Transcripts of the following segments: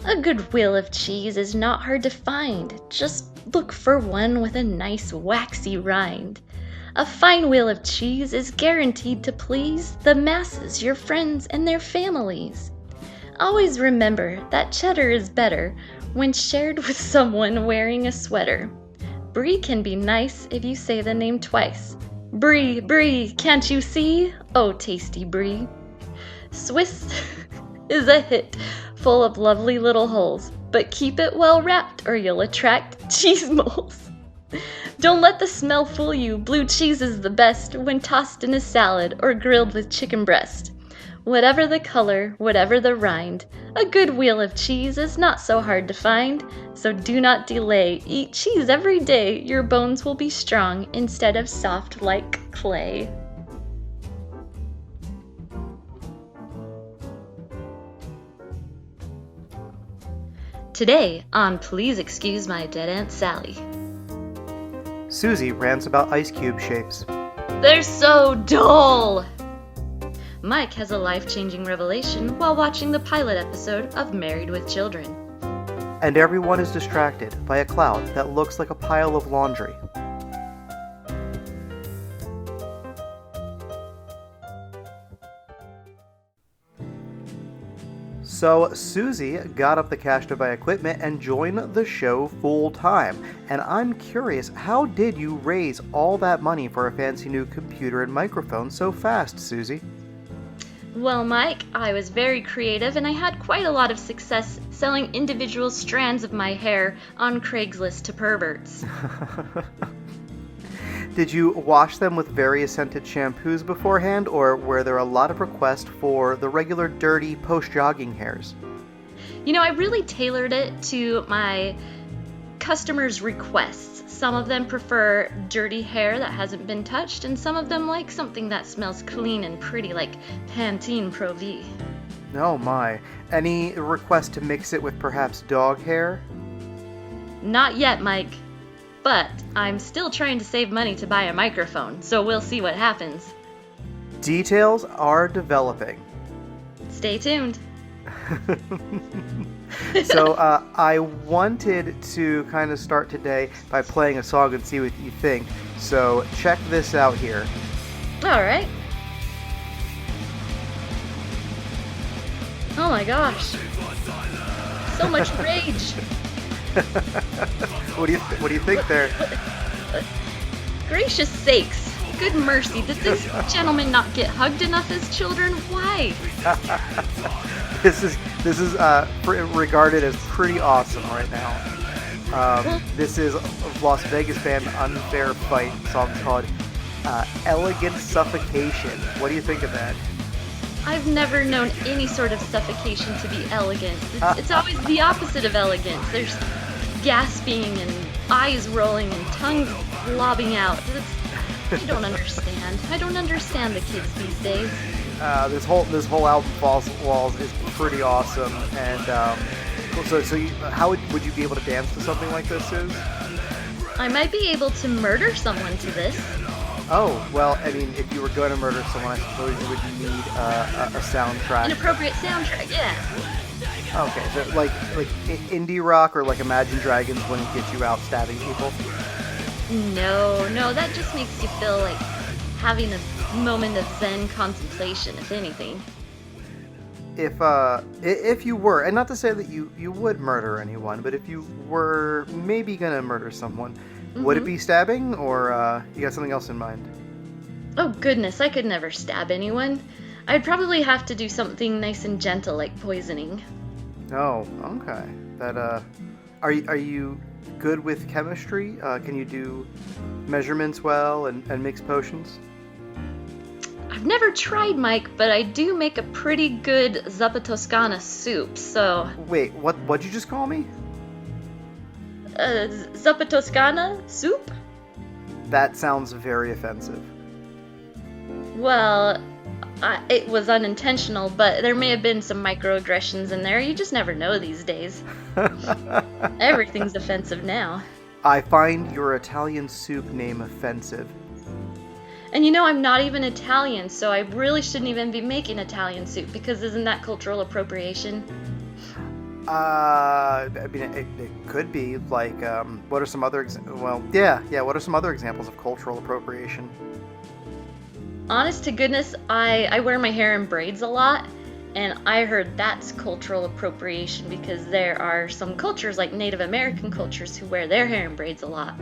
A good wheel of cheese is not hard to find. Just look for one with a nice waxy rind. A fine wheel of cheese is guaranteed to please the masses, your friends, and their families. Always remember that cheddar is better when shared with someone wearing a sweater. Brie can be nice if you say the name twice. Brie, Brie, can't you see? Oh, tasty Brie. Swiss is a hit, full of lovely little holes, but keep it well wrapped or you'll attract cheese moles. Don't let the smell fool you, blue cheese is the best when tossed in a salad or grilled with chicken breast. Whatever the color, whatever the rind, a good wheel of cheese is not so hard to find. So do not delay, eat cheese every day, your bones will be strong instead of soft like clay. Today on Please Excuse My Dead Aunt Sally. Suzy rants about ice cube shapes. They're so dull! Mike has a life-changing revelation while watching the pilot episode of Married with Children. And everyone is distracted by a cloud that looks like a pile of laundry. So Suzy got up the cash to buy equipment and join the show full time. And I'm curious, how did you raise all that money for a fancy new computer and microphone so fast, Suzy? Well, Mike, I was very creative and I had quite a lot of success selling individual strands of my hair on Craigslist to perverts. Did you wash them with various scented shampoos beforehand, or were there a lot of requests for the regular dirty post-jogging hairs? You know, I really tailored it to my customers' requests. Some of them prefer dirty hair that hasn't been touched, and some of them like something that smells clean and pretty, like Pantene Pro V. Oh my. Any request to mix it with perhaps dog hair? Not yet, Mike. But I'm still trying to save money to buy a microphone, so we'll see what happens. Details are developing. Stay tuned. So I wanted to kind of start today by playing a song and see what you think. So check this out here. All right. Oh my gosh. So much rage. What do you think there? Gracious sakes. Good mercy. Did these gentlemen not get hugged enough as children? Why? This is regarded as pretty awesome right now. This is Las Vegas band Unfair Fight. The song's called Elegant Suffocation. What do you think of that? I've never known any sort of suffocation to be elegant. It's always the opposite of elegant. There's gasping and eyes rolling and tongues lobbing out. I don't understand. I don't understand the kids these days. This whole album, False Walls, is pretty awesome. And how would you be able to dance to something like this, Suze? I might be able to murder someone to this. Oh, well, I mean, if you were going to murder someone, I suppose you would need a soundtrack. An appropriate soundtrack, yeah. Okay, so like indie rock or like Imagine Dragons wouldn't get you out stabbing people? No, that just makes you feel like having a moment of Zen contemplation, if anything. If you were, and not to say that you would murder anyone, but if you were maybe gonna murder someone, would it be stabbing, or you got something else in mind? Oh goodness, I could never stab anyone. I'd probably have to do something nice and gentle, like poisoning. Oh, okay. That are you good with chemistry? Can you do measurements well and mix potions? I've never tried, Mike, but I do make a pretty good zuppa toscana soup, so... Wait, what'd you just call me? Zuppa toscana soup? That sounds very offensive. Well, it was unintentional, but there may have been some microaggressions in there. You just never know these days. Everything's offensive now. I find your Italian soup name offensive. And you know, I'm not even Italian, so I really shouldn't even be making Italian soup, because isn't that cultural appropriation? I mean, it could be like, what are some other, what are some other examples of cultural appropriation? Honest to goodness, I wear my hair in braids a lot, and I heard that's cultural appropriation because there are some cultures, like Native American cultures, who wear their hair in braids a lot.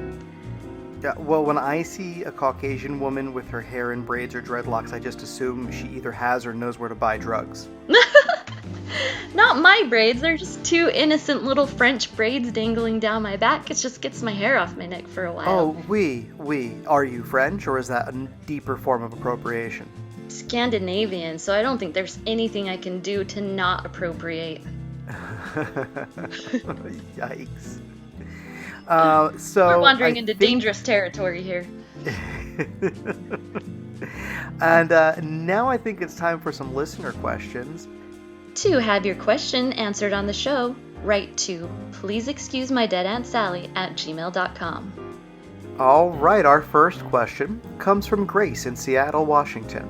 Yeah, well, when I see a Caucasian woman with her hair in braids or dreadlocks, I just assume she either has or knows where to buy drugs. Not my braids, they're just two innocent little French braids dangling down my back. It just gets my hair off my neck for a while. Oh, oui. Are you French, or is that a deeper form of appropriation? Scandinavian, so I don't think there's anything I can do to not appropriate. Yikes. We're wandering into dangerous territory here. And now I think it's time for some listener questions. To have your question answered on the show, write to pleaseexcusemydeadauntsally@gmail.com. All right, our first question comes from Grace in Seattle, Washington.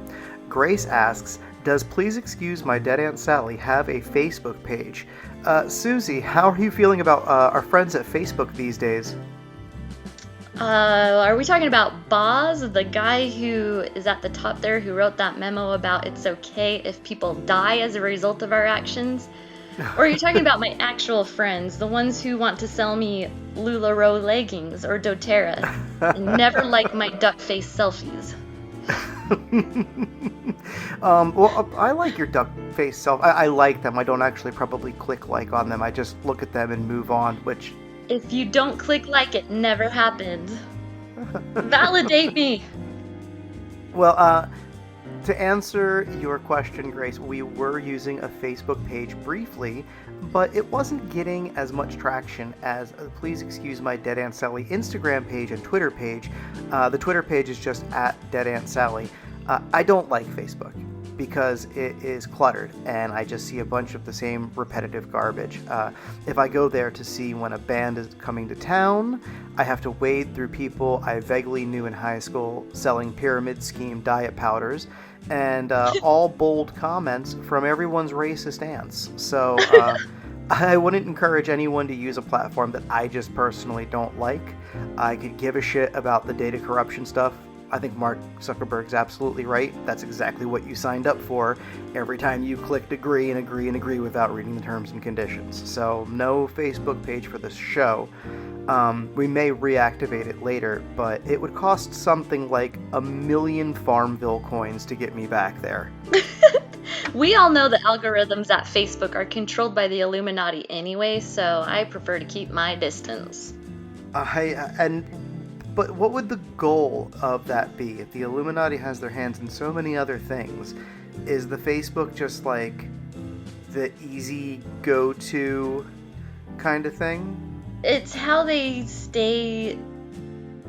Grace asks, does Please Excuse My Dead Aunt Sally have a Facebook page? Suzy, how are you feeling about our friends at Facebook these days? Are we talking about Boz, the guy who is at the top there who wrote that memo about it's okay if people die as a result of our actions? Or are you talking about my actual friends, the ones who want to sell me LuLaRoe leggings or doTERRA and never like my duck face selfies? Well, I like your duck face self. I like them. I don't actually probably click like on them. I just look at them and move on, which... If you don't click like, it never happened. Validate me. Well, to answer your question, Grace, we were using a Facebook page briefly, but it wasn't getting as much traction as Please Excuse My Dead Aunt Sally Instagram page and Twitter page. The Twitter page is just at Dead Aunt Sally. I don't like Facebook because it is cluttered and I just see a bunch of the same repetitive garbage. If I go there to see when a band is coming to town, I have to wade through people I vaguely knew in high school selling pyramid scheme diet powders and all bold comments from everyone's racist aunts. So I wouldn't encourage anyone to use a platform that I just personally don't like. I could give a shit about the data corruption stuff. I think Mark Zuckerberg's absolutely right. That's exactly what you signed up for every time you clicked agree and agree and agree without reading the terms and conditions. So no Facebook page for this show. We may reactivate it later, but it would cost something like 1 million Farmville coins to get me back there. We all know the algorithms at Facebook are controlled by the Illuminati anyway, so I prefer to keep my distance. But what would the goal of that be? If the Illuminati has their hands in so many other things, is the Facebook just like the easy go-to kind of thing? It's how they stay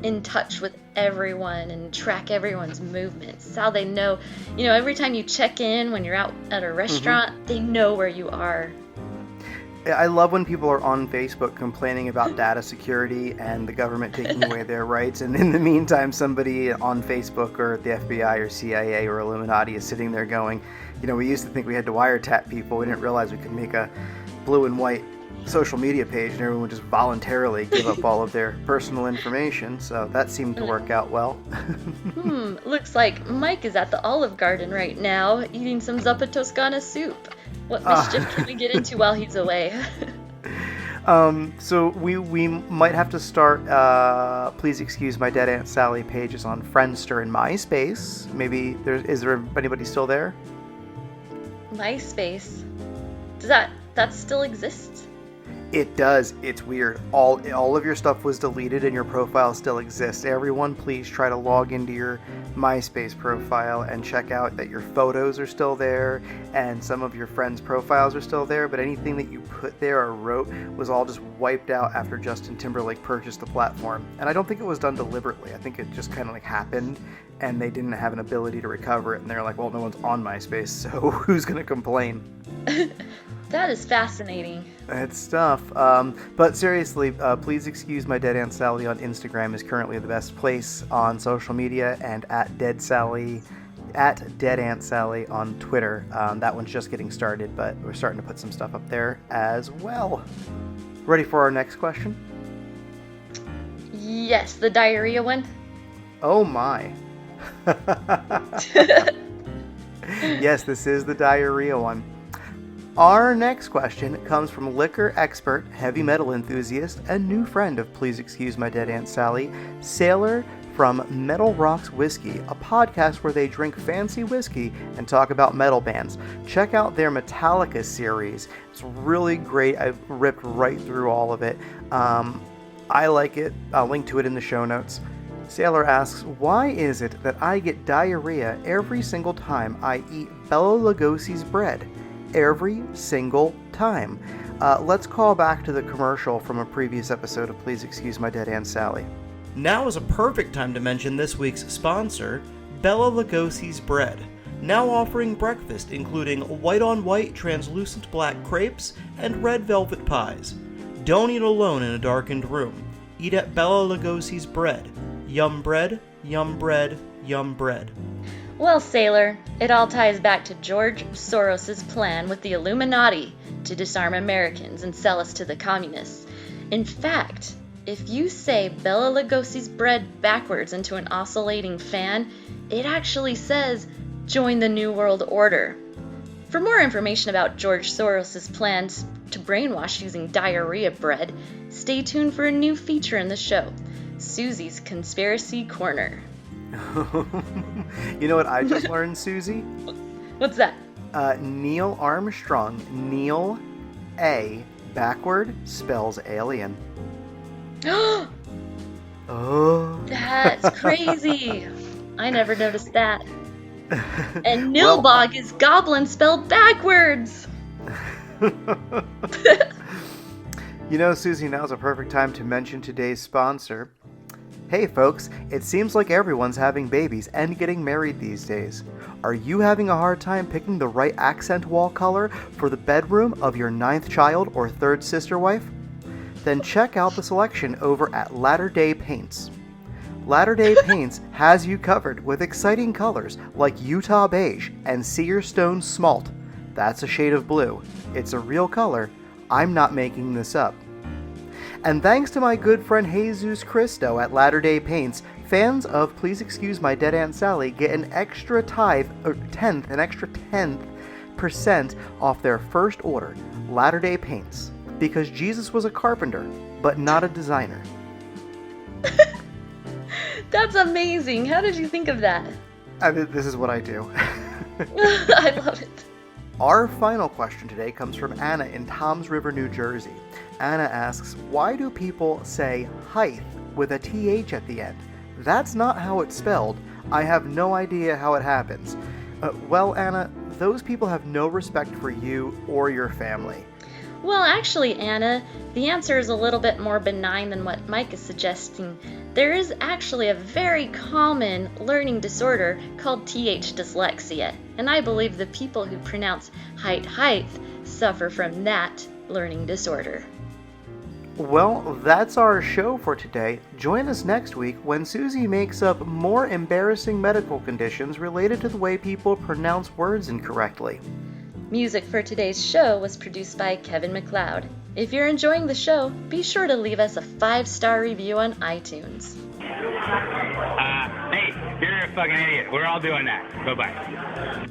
in touch with everyone and track everyone's movements. It's how they know, every time you check in when you're out at a restaurant, they know where you are. I love when people are on Facebook complaining about data security and the government taking away their rights, and in the meantime somebody on Facebook or the FBI or CIA or Illuminati is sitting there going, we used to think we had to wiretap people. We didn't realize we could make a blue and white social media page and everyone would just voluntarily give up all of their personal information. So that seemed to work out well. Looks like Mike is at the Olive Garden right now eating some Zuppa Toscana soup. What mischief can we get into while he's away? So we might have to start Please Excuse My Dead Aunt Sally pages on Friendster and MySpace. Maybe is there anybody still there? MySpace? Does that still exist? It does. It's weird. All of your stuff was deleted and your profile still exists. Everyone, please try to log into your MySpace profile and check out that your photos are still there and some of your friends' profiles are still there, but anything that you put there or wrote was all just wiped out after Justin Timberlake purchased the platform. And I don't think it was done deliberately. I think it just kind of happened and they didn't have an ability to recover it, and they're like, well, no one's on MySpace, so who's going to complain? That is fascinating. It's tough. But seriously, Please Excuse My Dead Aunt Sally on Instagram is currently the best place on social media, and at Dead Sally at Dead Aunt Sally on Twitter. That one's just getting started, but we're starting to put some stuff up there as well. Ready for our next question? Yes, the diarrhea one. Oh my. Yes, this is the diarrhea one. Our next question comes from liquor expert, heavy metal enthusiast, and new friend of Please Excuse My Dead Aunt Sally, Sailor from Metal Rocks Whiskey, a podcast where they drink fancy whiskey and talk about metal bands. Check out their Metallica series. It's really great. I've ripped right through all of it. I like it. I'll link to it in the show notes. Sailor asks, why is it that I get diarrhea every single time I eat Bela Lugosi's bread? Every single time. Let's call back to the commercial from a previous episode of Please Excuse My Dead Aunt Sally. Now is a perfect time to mention this week's sponsor, Bela Lugosi's Bread. Now offering breakfast including white-on-white translucent black crepes and red velvet pies. Don't eat alone in a darkened room. Eat at Bela Lugosi's Bread. Yum bread, yum bread, yum bread. Well, Sailor, it all ties back to George Soros' plan with the Illuminati to disarm Americans and sell us to the communists. In fact, if you say Bela Lugosi's bread backwards into an oscillating fan, it actually says, join the New World Order. For more information about George Soros' plans to brainwash using diarrhea bread, stay tuned for a new feature in the show, Suzy's Conspiracy Corner. You know what I just learned, Suzy? What's that? Neil Armstrong, Neil A, backward spells alien. Oh. That's crazy. I never noticed that. And Nilbog is goblin spelled backwards. You know, Suzy, now's a perfect time to mention today's sponsor. Hey folks, it seems like everyone's having babies and getting married these days. Are you having a hard time picking the right accent wall color for the bedroom of your 9th child or 3rd sister wife? Then check out the selection over at Latter Day Paints. Latter Day Paints has you covered with exciting colors like Utah Beige and Sear Stone Smalt. That's a shade of blue. It's a real color. I'm not making this up. And thanks to my good friend Jesus Cristo at Latter Day Paints, fans of Please Excuse My Dead Aunt Sally get an extra 10% off their first order, Latter Day Paints, because Jesus was a carpenter, but not a designer. That's amazing. How did you think of that? This is what I do. I love it. Our final question today comes from Anna in Toms River, New Jersey. Anna asks, why do people say height with a TH at the end? That's not how it's spelled. I have no idea how it happens. Well, Anna, those people have no respect for you or your family. Well, actually, Anna, the answer is a little bit more benign than what Mike is suggesting. There is actually a very common learning disorder called TH dyslexia, and I believe the people who pronounce height suffer from that learning disorder. Well, that's our show for today. Join us next week when Suzy makes up more embarrassing medical conditions related to the way people pronounce words incorrectly. Music for today's show was produced by Kevin MacLeod. If you're enjoying the show, be sure to leave us a 5-star review on iTunes. Hey, you're a fucking idiot. We're all doing that. Bye-bye.